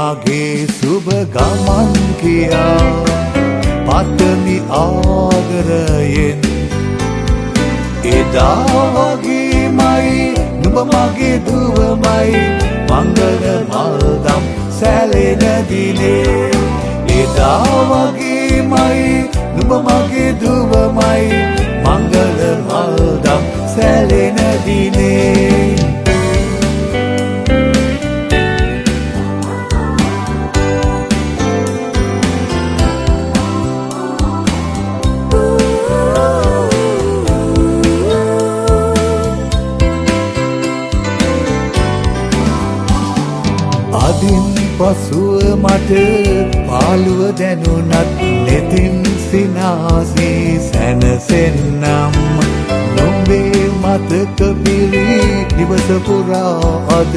mage සුබ ගමන් කියා පතමි ආදරයෙන් එදා වගේමයි නුඹ මගේ දුවමයි මංගල මල්දම් සැලෙන දිනේ එදා වගේමයි නුඹ මගේ දුවමයි මංගල මල්දම් සැලෙන දිනේ අදින් පසුව මට පාළුව දැනුණත් නෙතින් සිනාසී සැනසෙන්නම් නොඹේ මතක පිරි දිවස පුරා අද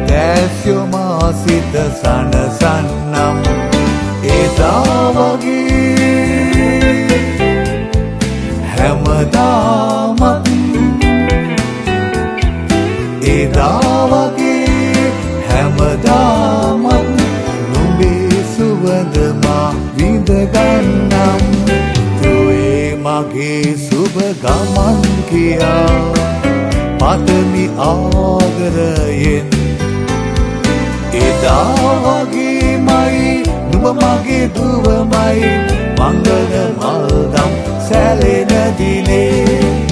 දැස්යොමා සිත සනසන්නම් එදා වගේ හැමදාමත් එදා වගේ හැමදාමත් නුඹේ සුවඳ මා විඳගන්නම් තුවේ මගේ සුබ ගමන් කියා පතමි ආදරයෙන් එදා වගේමයි නුඹ මගේ දුවමයි මංගල මල්දම් සැලෙන දිනේ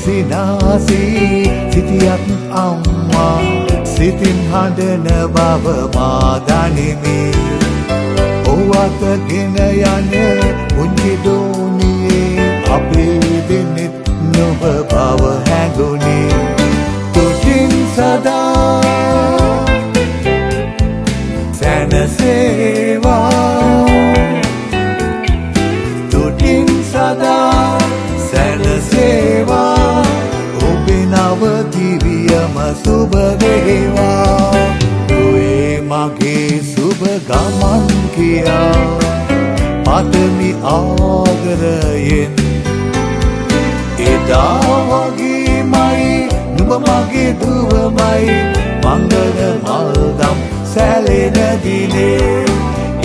සිනාසී සිටියත් අම්මා සිතින් හඬන බව මා දනිමි ඔවතගෙන යන පුංචි දෝනියේ අපේ දෙනෙත් නොබ බව හැඟුණේ තුටින් සදා සැනසේවා තුටින් සදා සැනසේවා දිවියම සුබ වේවා තුවේ මගේ සුබ ගමන් කියා පතමි ආදරයෙන් එදා වගේමයි නුඹ මගේ දුවමයි මංගල මල්දම් සැලෙන දිනේ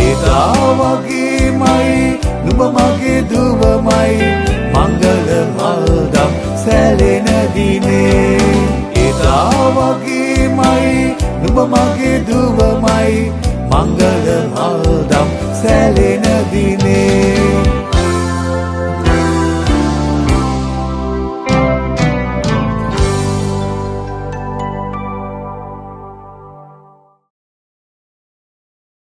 එදා වගේමයි නුඹ මගේ දුවමයි මංගල මල්දම් සැලෙන දිනේ එදා වගේමයි නුඹ මගේ දුවමයි මංගල මල්දම් සැලෙන